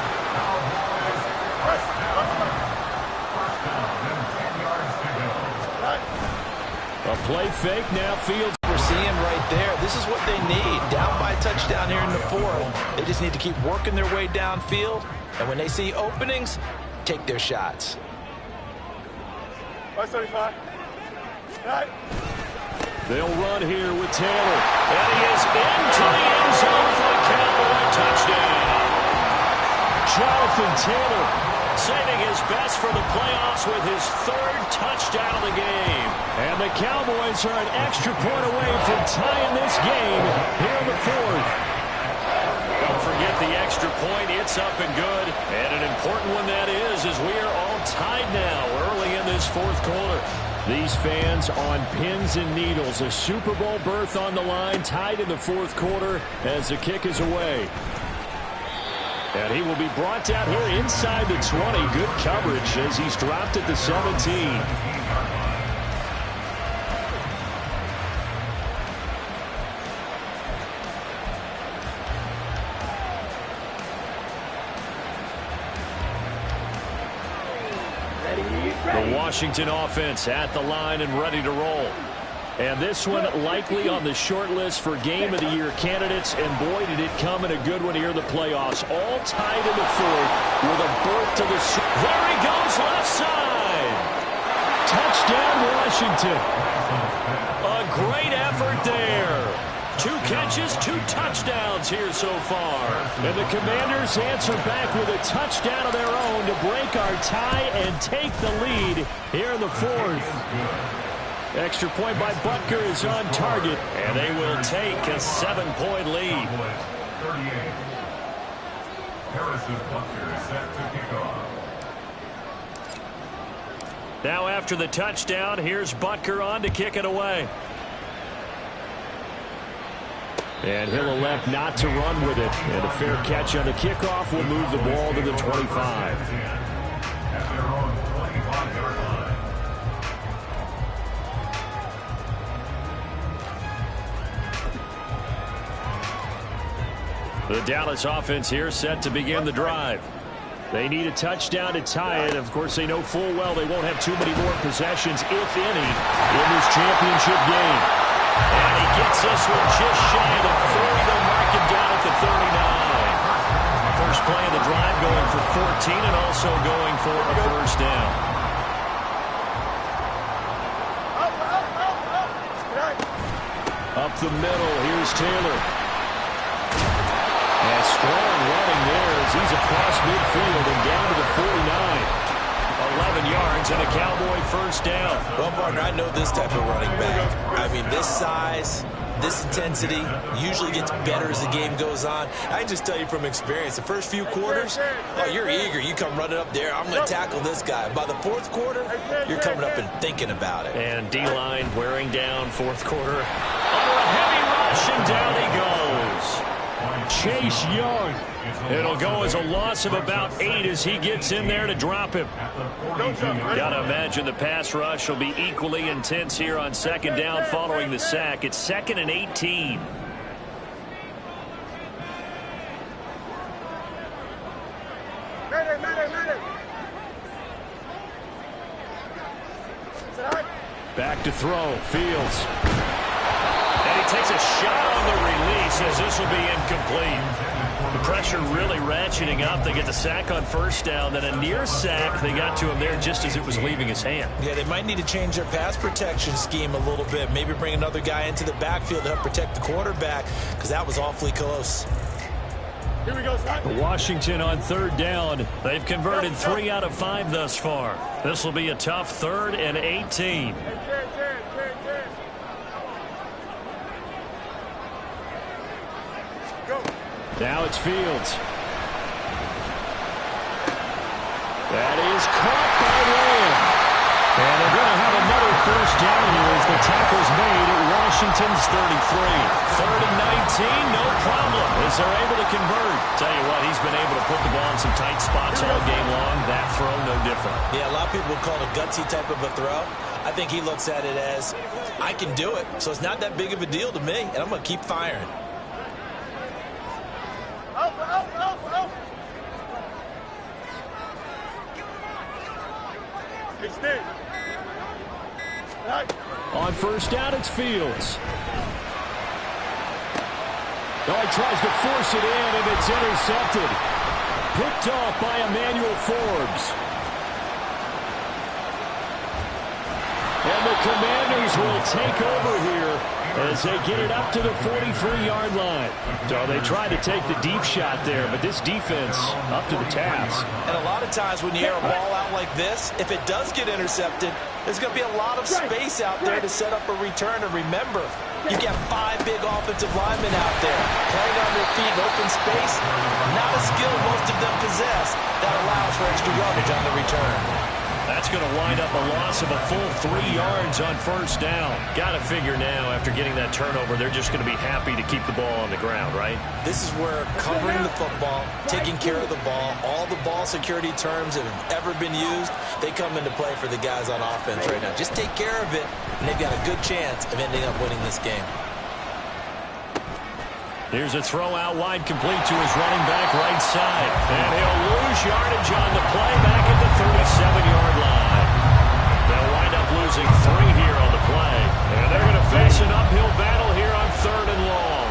A play fake, now Fields. We're seeing right there, this is what they need. Down by a touchdown here in the fourth. They just need to keep working their way downfield. And when they see openings, take their shots. 175. Right. They'll run here with Taylor. And he is into the end zone for a Cowboy touchdown. Jonathan Taylor saving his best for the playoffs with his third touchdown of the game. And the Cowboys are an extra point away from tying this game here in the fourth. Don't forget the extra point. It's up and good. And an important one that is, as we are all tied now early in this fourth quarter. These fans on pins and needles. A Super Bowl berth on the line, tied in the fourth quarter as the kick is away. And he will be brought down here inside the 20. Good coverage as he's dropped at the 17. The Washington offense at the line and ready to roll. And this one likely on the short list for Game of the Year candidates. And boy, did it come in a good one here in the playoffs. All tied in the fourth with a berth to the... There he goes, left side. Touchdown, Washington. A great effort there. 2 catches, 2 touchdowns here so far. And the Commanders answer back with a touchdown of their own to break our tie and take the lead here in the fourth. Extra point by Butker is on target, and they will take a 7-point lead. 38. Harrison Butker set to kick off. Now after the touchdown, here's Butker on to kick it away. And he'll elect not to run with it. And a fair catch on the kickoff will move the ball to the 25. At their own 25-yard line. The Dallas offense here set to begin the drive. They need a touchdown to tie it. Of course, they know full well they won't have too many more possessions, if any, in this championship game. And he gets this one just shy of the 40. They'll mark him down at the 39. First play of the drive going for 14 and also going for a first down. Up the middle, here's Taylor. And strong running there as he's across midfield and down to the 49. 11 yards and a Cowboy first down. Well, partner, I know this type of running back. I mean, this size, this intensity usually gets better as the game goes on. I can just tell you from experience, the first few quarters, oh, you're eager. You come running up there, I'm going to tackle this guy. By the fourth quarter, you're coming up and thinking about it. And D-line wearing down fourth quarter. Under a heavy rush, and down he goes. Chase Young. It'll go as a loss of about 8 as he gets in there to drop him. Gotta imagine the pass rush will be equally intense here on second down following the sack. It's 2nd and 18. Back to throw. Fields. And he takes a shot on the release as this will be incomplete. The pressure really ratcheting up. They get the sack on first down. Then a near sack. They got to him there just as it was leaving his hand. Yeah, they might need to change their pass protection scheme a little bit. Maybe bring another guy into the backfield to help protect the quarterback because that was awfully close. Here we go, Scott. Washington on third down. They've converted 3 out of 5 thus far. This will be a tough 3rd and 18. Now it's Fields. That is caught by Lamb. And they're going to have another first down here as the tackle's made at Washington's 33. 3rd and 19, no problem, as they're able to convert. Tell you what, he's been able to put the ball in some tight spots all game long. That throw, no different. Yeah, a lot of people would call it a gutsy type of a throw. I think he looks at it as, I can do it, so it's not that big of a deal to me, and I'm going to keep firing. On first down, it's Fields. Oh, he tries to force it in, and it's intercepted. Picked off by Emmanuel Forbes. And the Commanders will take over here as they get it up to the 43-yard line. So they tried to take the deep shot there, but this defense up to the task. And a lot of times when you air a ball out like this, if it does get intercepted, there's going to be a lot of space out there to set up a return. And remember, you get 5 big offensive linemen out there playing on their feet in open space. Not a skill most of them possess that allows for extra yardage on the return. That's going to wind up a loss of a full 3 yards on first down. Got to figure now, after getting that turnover, they're just going to be happy to keep the ball on the ground, right? This is where covering the football, taking care of the ball, all the ball security terms that have ever been used, they come into play for the guys on offense right now. Just take care of it, and they've got a good chance of ending up winning this game. Here's a throw out wide, complete to his running back right side. And he'll lose yardage on the play back at the 37-yard line. They'll wind up losing 3 here on the play. And they're going to face an uphill battle here on 3rd and long.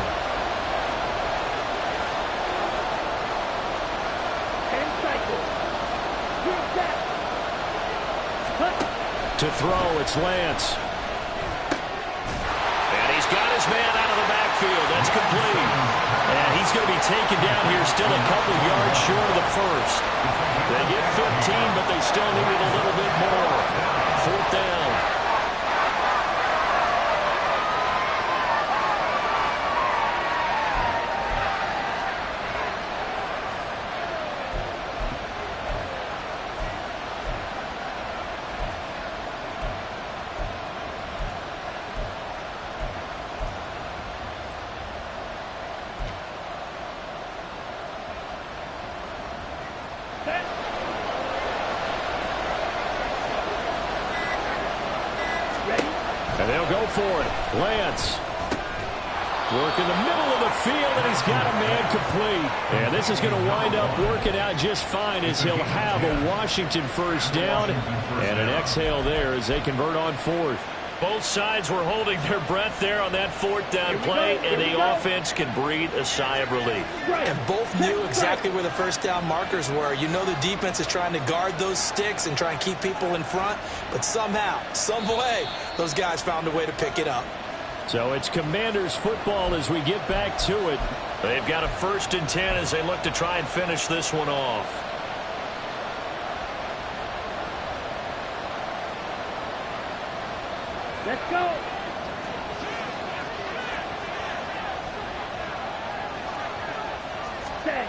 To throw, it's Lance. And he's got his man out of the backfield. That's complete. And he's going to be taken down here still a couple yards short of the first. They get 15, but they still needed a little bit more. 4th down. And they'll go for it. Lance. Working the middle of the field, and he's got a man complete. And this is going to wind up working out just fine as he'll have a Washington first down and an exhale there as they convert on fourth. Both sides were holding their breath there on that fourth down play, and the offense can breathe a sigh of relief. And both knew exactly where the first down markers were. You know the defense is trying to guard those sticks and try and keep people in front, but somehow, some way, those guys found a way to pick it up. So it's Commanders football as we get back to it. They've got a 1st and 10 as they look to try and finish this one off. Let's go. Set.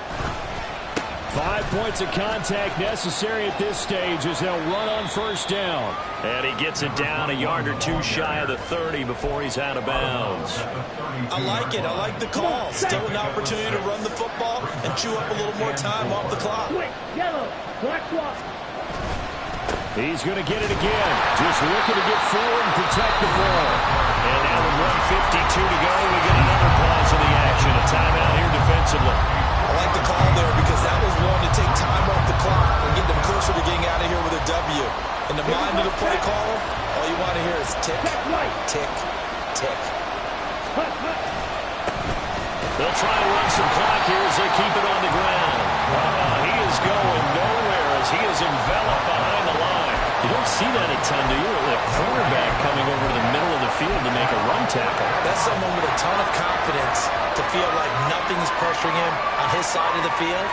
5 points of contact necessary at this stage as they'll run on first down. And he gets it down a yard or two shy of the 30 before he's out of bounds. I like it. I like the call. Still an opportunity to run the football and chew up a little more time off the clock. Quick, yellow, black walk. He's going to get it again. Just looking to get forward and protect the ball. And now with 1:52 to go, we get another pause in the action. A timeout here defensively. I like the call there because that was one to take time off the clock and get them closer to getting out of here with a W. In the mind of the play caller, all you want to hear is tick, tick, tick. They'll try to run some clock here as they keep it on the ground. He is going nowhere as he is enveloped behind the line. You don't see that a ton, do you? A cornerback coming over to the middle of the field to make a run tackle. That's someone with a ton of confidence to feel like nothing is pressuring him on his side of the field.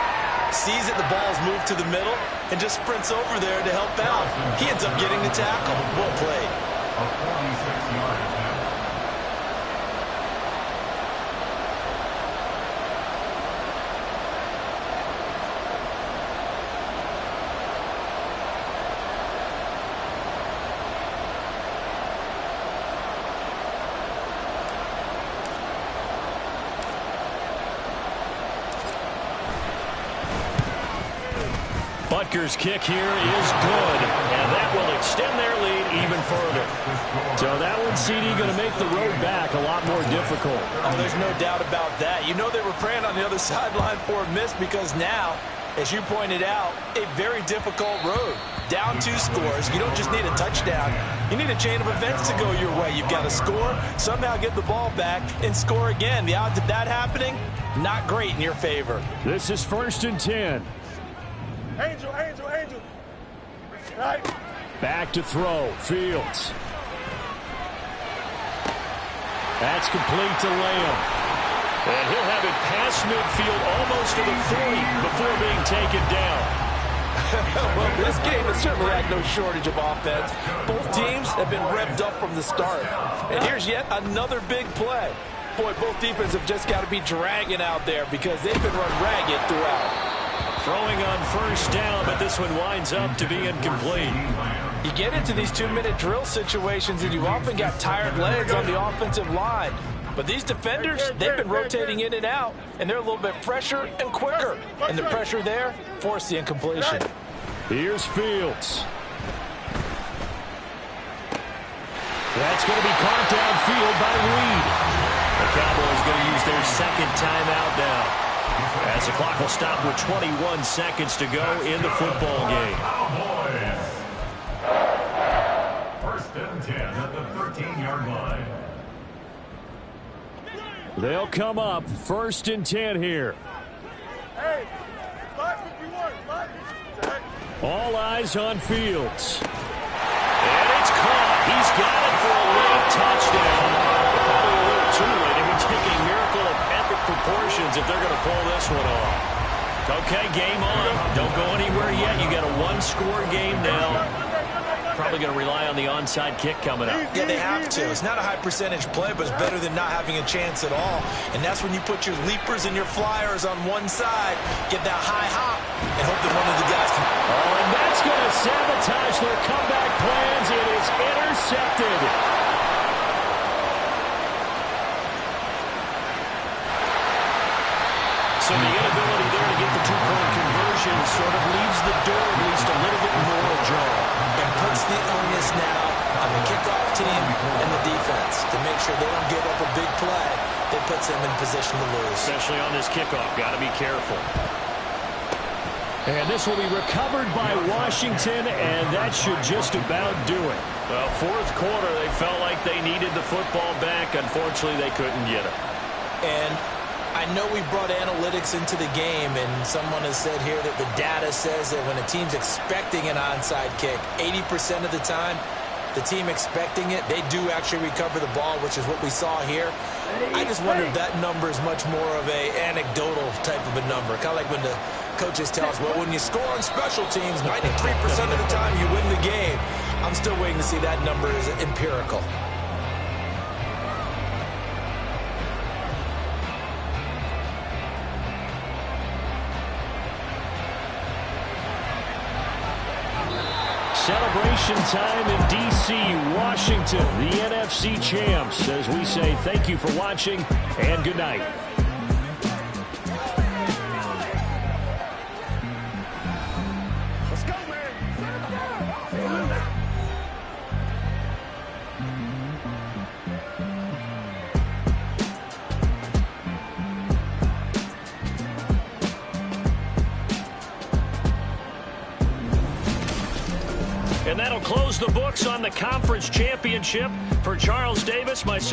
Sees that the ball's moved to the middle and just sprints over there to help out. He ends up getting the tackle. Well played. A 46-yard attempt. Butker's kick here is good, and that will extend their lead even further. So that one, CD, going to make the road back a lot more difficult. Oh, there's no doubt about that. You know they were praying on the other sideline for a miss because now, as you pointed out, a very difficult road. Down 2 scores. You don't just need a touchdown. You need a chain of events to go your way. You've got to score, somehow get the ball back, and score again. The odds of that happening, not great in your favor. This is 1st and 10. Angel. Right. Back to throw. Fields. That's complete to Lamb. And he'll have it past midfield almost to the 40 before being taken down. Well, this game has certainly had no shortage of offense. Both teams have been revved up from the start. And here's yet another big play. Boy, both defenses have just got to be dragging out there because they've been run ragged throughout. Throwing on first down, but this one winds up to be incomplete. You get into these 2-minute drill situations and you often got tired legs on the offensive line. But these defenders, they've been rotating in and out, and they're a little bit fresher and quicker. And the pressure there forced the incompletion. Here's Fields. That's going to be caught downfield by Reed. The Cowboys going to use their second timeout now, as the clock will stop with 21 seconds to go in the football game. Cowboys. 1st and 10 at the 13-yard line. They'll come up 1st and 10 here. Hey, 551. All eyes on Fields. And it's caught. He's got it for a late touchdown. Probably a little too late. It would take a miracle of epic proportions if they're going to pull this one off. Okay, game on. Don't go anywhere yet. You got a 1-score game now. Probably going to rely on the onside kick coming up. Yeah, they have to. It's not a high percentage play, but it's better than not having a chance at all. And that's when you put your leapers and your flyers on one side, get that high hop, and hope that one of the guys can. Oh, and that's going to sabotage their comeback plans. It is intercepted. So the inability there to get the 2-point conversion sort of leaves the door at least a little bit more ajar. And puts the onus now on the kickoff team and the defense to make sure they don't give up a big play it puts them in position to lose. Especially on this kickoff. Got to be careful. And this will be recovered by Washington, and that should just about do it. Well, fourth quarter, they felt like they needed the football back. Unfortunately, they couldn't get it. And I know we brought analytics into the game, and someone has said here that the data says that when a team's expecting an onside kick, 80% of the time, the team expecting it, they do actually recover the ball, which is what we saw here. I just wonder if that number is much more of a anecdotal type of a number. Kind of like when the coaches tell us, well, when you score on special teams, 93% of the time you win the game. I'm still waiting to see that number is empirical. Celebration time in D.C., Washington, the NFC champs, as we say thank you for watching and good night. Let's go, man. And that'll close the books on the conference championship for Charles Davis, myself.